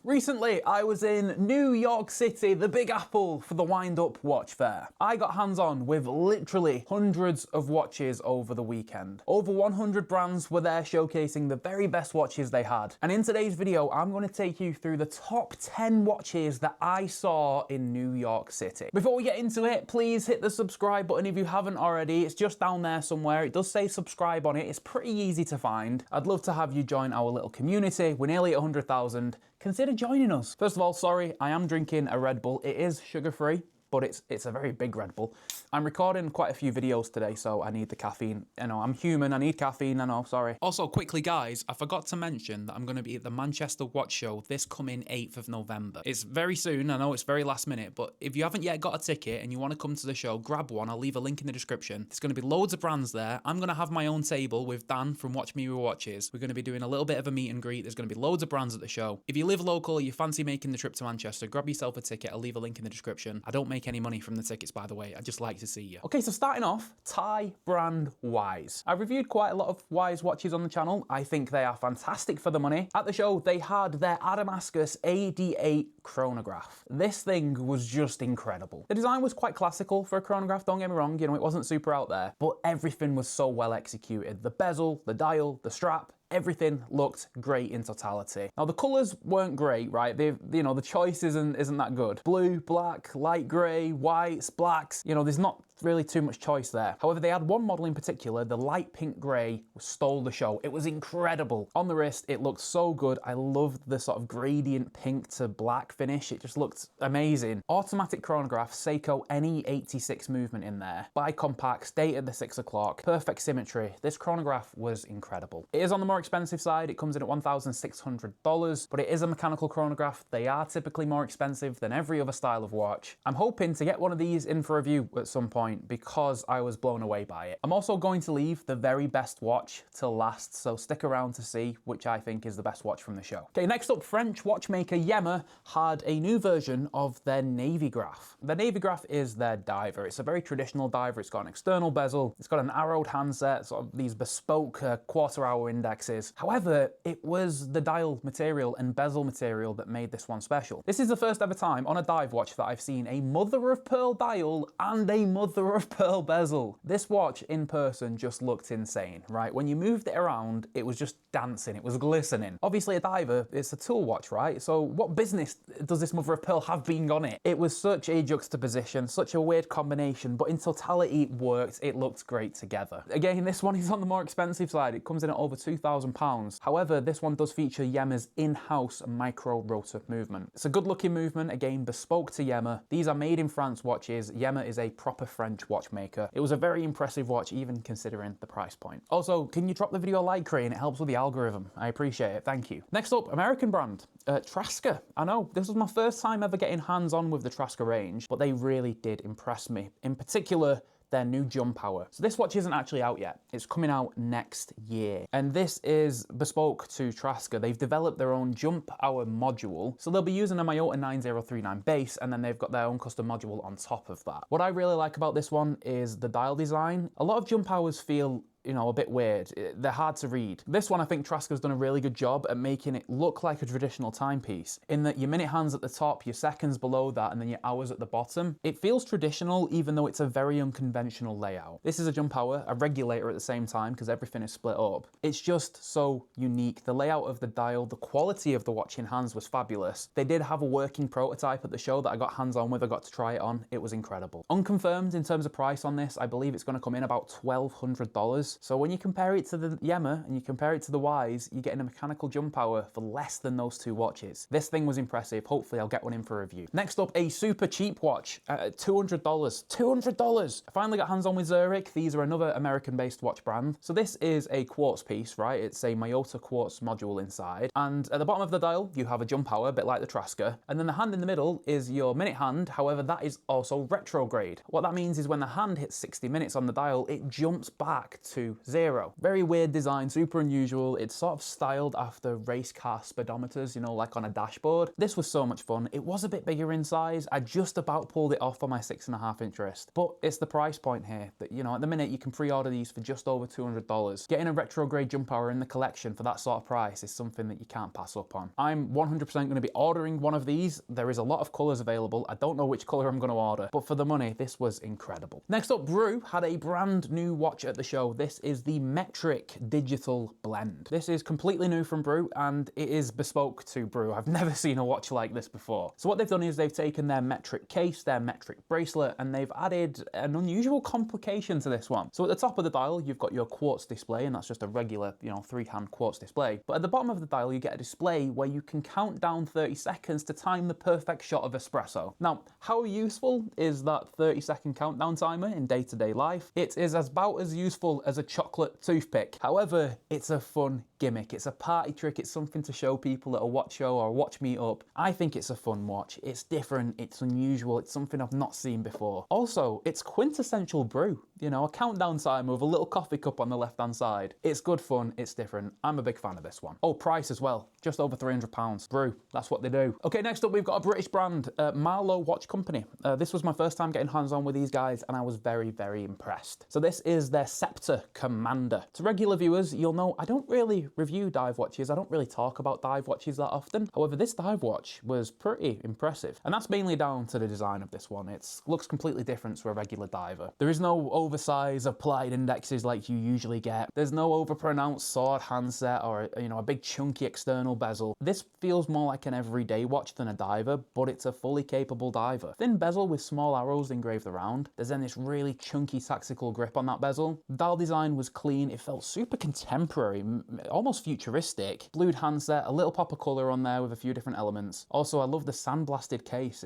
Recently, I was in New York City, the Big Apple, for the WindUp Watch Fair. I got hands-on with literally hundreds of watches over the weekend. Over 100 brands were there showcasing the very best watches they had. And in today's video, I'm going to take you through the top 10 watches that I saw in New York City. Before we get into it, please hit the subscribe button if you haven't already. It's just down there somewhere. It does say subscribe on it. It's pretty easy to find. I'd love to have you join our little community. We're nearly at 100,000. Consider joining us. First of all, sorry, I am drinking a Red Bull. It is sugar-free, but it's a very big Red Bull. I'm recording quite a few videos today, so I need the caffeine. I know, I'm human, I need caffeine, I know, sorry. Also, quickly guys, I forgot to mention that I'm going to be at the Manchester Watch Show this coming 8th of November. It's very soon, I know it's very last minute, but if you haven't yet got a ticket and you want to come to the show, grab one. I'll leave a link in the description. There's going to be loads of brands there. I'm going to have my own table with Dan from Watch Me With Watches. We're going to be doing a little bit of a meet and greet. There's going to be loads of brands at the show. If you live local, you fancy making the trip to Manchester, grab yourself a ticket. I'll leave a link in the description. I don't make any money from the tickets, by the way. I just like to see you. Okay, so starting off, Thai brand Wise. I've reviewed quite a lot of Wise watches on the channel. I think they are fantastic for the money. At the show, they had their Adamascus AD8 chronograph. This thing was just incredible. The design was quite classical for a chronograph, don't get me wrong, you know, it wasn't super out there, but everything was so well executed. The bezel, the dial, the strap, everything looked great in totality. Now the colours weren't great, right? You know, the choice isn't that good. Blue, black, light grey, whites, blacks, you know, there's not really too much choice there. However, they had one model in particular, the light pink grey, stole the show. It was incredible. On the wrist, it looked so good. I loved the sort of gradient pink to black finish. It just looked amazing. Automatic chronograph, Seiko NE86 movement in there. Bicompact, state at the 6 o'clock, perfect symmetry. This chronograph was incredible. It is on the more expensive side. It comes in at $1,600, but it is a mechanical chronograph. They are typically more expensive than every other style of watch. I'm hoping to get one of these in for review at some point because I was blown away by it. I'm also going to leave the very best watch till last, so stick around to see which I think is the best watch from the show. Okay, next up, French watchmaker Yema had a new version of their Navigraph. The Navigraph is their diver. It's a very traditional diver. It's got an external bezel. It's got an arrowed handset, sort of these bespoke quarter-hour indexes. However, it was the dial material and bezel material that made this one special. This is the first ever time on a dive watch that I've seen a mother-of-pearl dial and a mother-of-pearl bezel. This watch in person just looked insane, right? When you moved it around, it was just dancing. It was glistening. Obviously a diver, it's a tool watch, right? So what business does this mother-of-pearl have being on it? It was such a juxtaposition, such a weird combination, but in totality it worked. It looked great together. Again, this one is on the more expensive side. It comes in at over £2,000. However, this one does feature Yema's in-house micro rotor movement. It's a good looking movement, again, bespoke to Yema. These are made in France watches. Yema is a proper French watchmaker. It was a very impressive watch, even considering the price point. Also, can you drop the video a like, Crane? It helps with the algorithm. I appreciate it, thank you. Next up, American brand, Trasker. I know, this was my first time ever getting hands-on with the Trasker range, but they really did impress me. In particular, their new jump hour. So this watch isn't actually out yet. It's coming out next year. And this is bespoke to Trasker. They've developed their own jump hour module. So they'll be using a Miyota 9039 base, and then they've got their own custom module on top of that. What I really like about this one is the dial design. A lot of jump hours feel, you know, a bit weird. They're hard to read. This one, I think Trasker's done a really good job at making it look like a traditional timepiece, in that your minute hands at the top, your seconds below that, and then your hours at the bottom. It feels traditional, even though it's a very unconventional layout. This is a jump hour, a regulator at the same time, because everything is split up. It's just so unique. The layout of the dial, the quality of the watch in hands was fabulous. They did have a working prototype at the show that I got hands-on with. I got to try it on. It was incredible. Unconfirmed in terms of price on this, I believe it's going to come in about $1,200. So when you compare it to the Yema and you compare it to the Wise, you're getting a mechanical jump hour for less than those two watches. This thing was impressive. Hopefully I'll get one in for review. Next up, a super cheap watch at $200. $200! I finally got hands on with Zurich. These are another American-based watch brand. So this is a quartz piece, right? It's a Miyota quartz module inside. And at the bottom of the dial, you have a jump hour, a bit like the Trasker. And then the hand in the middle is your minute hand. However, that is also retrograde. What that means is when the hand hits 60 minutes on the dial, it jumps back to 020. Very weird design, super unusual. It's sort of styled after race car speedometers, you know, like on a dashboard. This was so much fun. It was a bit bigger in size. I just about pulled it off on my 6.5-inch wrist, but it's the price point here that, you know, at the minute you can pre-order these for just over $200. Getting a retrograde jump hour in the collection for that sort of price is something that you can't pass up on. I'm 100% going to be ordering one of these. There is a lot of colors available. I don't know which color I'm going to order, but for the money, this was incredible. Next up, Brew had a brand new watch at the show. This is the Metric Digital Blend. This is completely new from Brew and it is bespoke to Brew. I've never seen a watch like this before. So what they've done is they've taken their Metric case, their Metric bracelet, and they've added an unusual complication to this one. So at the top of the dial, you've got your quartz display, and that's just a regular, you know, 3-hand quartz display. But at the bottom of the dial, you get a display where you can count down 30 seconds to time the perfect shot of espresso. Now, how useful is that 30-second countdown timer in day-to-day life? It is about as useful as a chocolate toothpick. However, it's a fun gimmick. It's a party trick. It's something to show people at a watch show or a watch meetup. I think it's a fun watch. It's different. It's unusual. It's something I've not seen before. Also, it's quintessential Brew. You know, a countdown timer with a little coffee cup on the left-hand side. It's good fun. It's different. I'm a big fan of this one. Oh, price as well. Just over £300. Brew. That's what they do. Okay, next up, we've got a British brand, Marlowe Watch Company. This was my first time getting hands-on with these guys, and I was very, very impressed. So this is their Scepter Commander. To regular viewers, you'll know I don't really review dive watches. I don't really talk about dive watches that often. However, this dive watch was pretty impressive. And that's mainly down to the design of this one. It looks completely different to a regular diver. There is no oversized applied indexes like you usually get. There's no overpronounced sword handset or, you know, a big chunky external bezel. This feels more like an everyday watch than a diver, but it's a fully capable diver. Thin bezel with small arrows engraved around. There's then this really chunky tactical grip on that bezel. The dial design was clean. It felt super contemporary, almost futuristic. Blued handset, a little pop of colour on there with a few different elements. Also, I love the sandblasted case.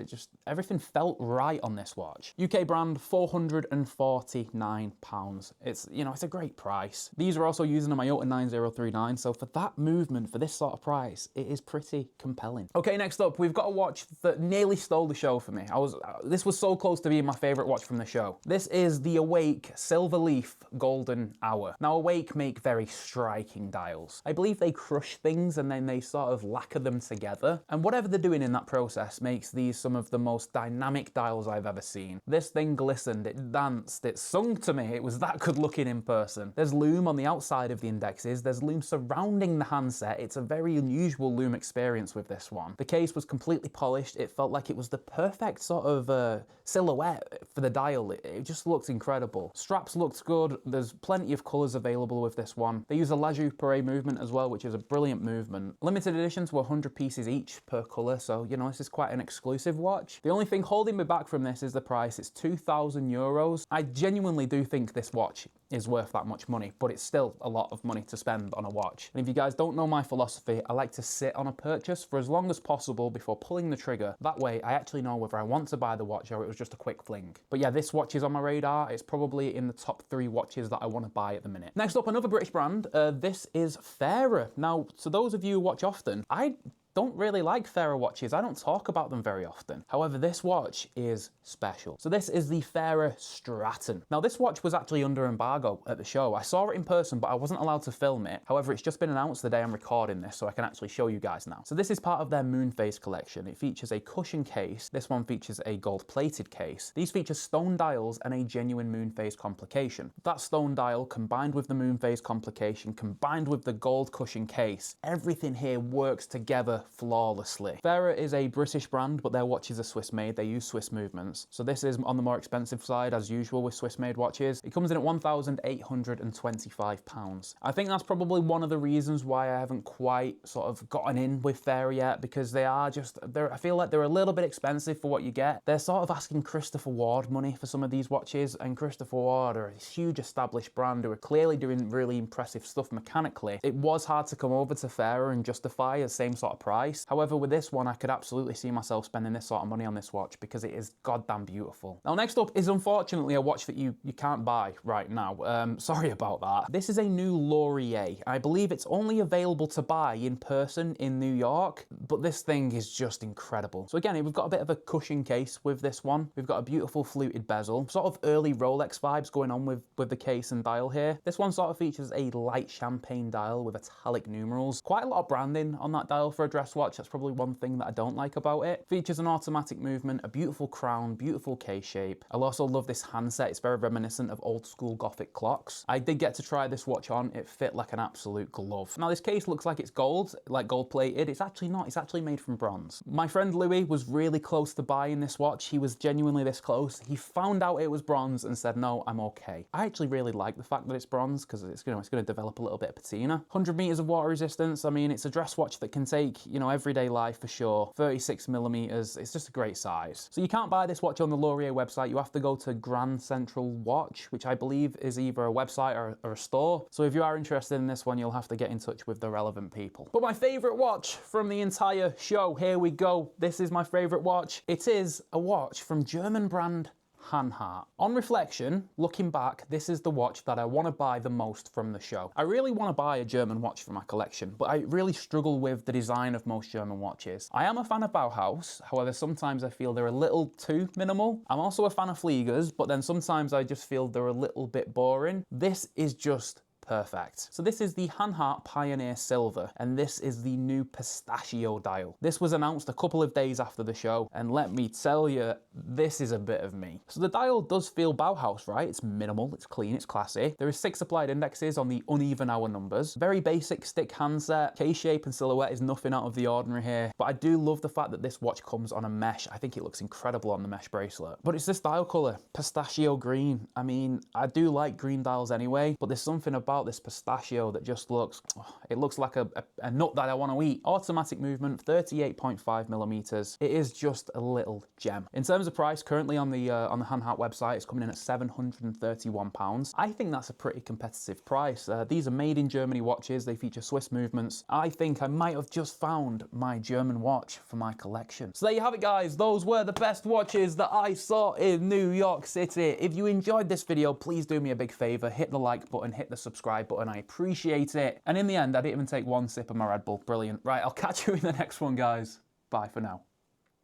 Everything felt right on this watch. UK brand, £449. It's, you know, it's a great price. These are also using a Miyota 9039, so for that movement, for this sort of price, it is pretty compelling. Okay, next up, we've got a watch that nearly stole the show for me. This was so close to being my favourite watch from the show. This is the Awake Silver Leaf Golden Hour. Now, Awake make very striking dials. I believe they crush things and then they sort of lacquer them together. And whatever they're doing in that process makes these some of the most dynamic dials I've ever seen. This thing glistened, it danced, it sung to me. It was that good looking in person. There's lume on the outside of the indexes. There's lume surrounding the handset. It's a very unusual lume experience with this one. The case was completely polished. It felt like it was the perfect sort of silhouette for the dial. It just looked incredible. Straps looked good. There's plenty of colours available with this one. They use a La Jouperet movement as well, which is a brilliant movement. Limited editions were 100 pieces each per colour, so, you know, this is quite an exclusive watch. The only thing holding me back from this is the price. It's €2,000. I genuinely do think this watch is worth that much money, but it's still a lot of money to spend on a watch. And if you guys don't know my philosophy, I like to sit on a purchase for as long as possible before pulling the trigger. That way, I actually know whether I want to buy the watch or it was just a quick fling. But yeah, this watch is on my radar. It's probably in the top 3 watches that I want to buy at the minute. Next up, another British brand. This is Fairer. Now, to those of you who watch often, I don't really like Fairer watches. I don't talk about them very often. However, this watch is special. So this is the Fairer Stratton. Now, this watch was actually under embargo at the show. I saw it in person, but I wasn't allowed to film it. However, it's just been announced the day I'm recording this, so I can actually show you guys now. So this is part of their Moonface collection. It features a cushion case. This one features a gold-plated case. These feature stone dials and a genuine Moonface complication. That stone dial combined with the Moonface complication, combined with the gold cushion case, everything here works together flawlessly. Fairer is a British brand, but their watches are Swiss made. They use Swiss movements. So this is on the more expensive side, as usual with Swiss made watches. It comes in at £1,825. I think that's probably one of the reasons why I haven't quite sort of gotten in with Fairer yet, because they are just, I feel like they're a little bit expensive for what you get. They're sort of asking Christopher Ward money for some of these watches, and Christopher Ward are a huge established brand who are clearly doing really impressive stuff mechanically. It was hard to come over to Fairer and justify the same sort of price price. However, with this one, I could absolutely see myself spending this sort of money on this watch because it is goddamn beautiful. Now, next up is unfortunately a watch that you can't buy right now. Sorry about that. This is a new Laurier. I believe it's only available to buy in person in New York, but this thing is just incredible. So again, we've got a bit of a cushion case with this one. We've got a beautiful fluted bezel, sort of early Rolex vibes going on with the case and dial here. This one sort of features a light champagne dial with italic numerals. Quite a lot of branding on that dial for a dress watch. That's probably one thing that I don't like about it. Features an automatic movement, a beautiful crown, beautiful case shape. I also love this handset. It's very reminiscent of old school Gothic clocks. I did get to try this watch on. It fit like an absolute glove. Now this case looks like it's gold, like gold plated. It's actually not. It's actually made from bronze. My friend Louis was really close to buying this watch. He was genuinely this close. He found out it was bronze and said, no, I'm okay. I actually really like the fact that it's bronze because it's going to develop a little bit of patina. 100 meters of water resistance. I mean, it's a dress watch that can take, everyday life for sure. 36 millimeters. It's just a great size. So you can't buy this watch on the Laurier website. You have to go to Grand Central Watch, which I believe is either a website or a store. So if you are interested in this one, you'll have to get in touch with the relevant people. But my favorite watch from the entire show, here we go. This is my favorite watch. It is a watch from German brand Hanhart. On reflection, looking back, this is the watch that I want to buy the most from the show. I really want to buy a German watch for my collection, but I really struggle with the design of most German watches. I am a fan of Bauhaus, however, sometimes I feel they're a little too minimal. I'm also a fan of Fliegers, but then sometimes I just feel they're a little bit boring. This is just perfect. So this is the Hanhart Pioneer Silver, and this is the new pistachio dial. This was announced a couple of days after the show, and let me tell you, this is a bit of me. So the dial does feel Bauhaus, right? It's minimal, it's clean, it's classy. There is 6 applied indexes on the uneven hour numbers. Very basic stick handset. Case shape and silhouette is nothing out of the ordinary here, but I do love the fact that this watch comes on a mesh. I think it looks incredible on the mesh bracelet. But it's this dial color, pistachio green. I mean, I do like green dials anyway, but there's something about this pistachio that just looks, it looks like a nut that I want to eat. Automatic movement, 38.5 millimeters. It is just a little gem. In terms of price, currently on the Hanhart website, it's coming in at £731. I think that's a pretty competitive price. These are made in Germany watches. They feature Swiss movements. I think I might have just found my German watch for my collection. So there you have it, guys. Those were the best watches that I saw in New York City. If you enjoyed this video, please do me a big favor. Hit the like button, hit the subscribe button. I appreciate it. And in the end, I didn't even take one sip of my Red Bull. Brilliant. Right, I'll catch you in the next one, guys. Bye for now.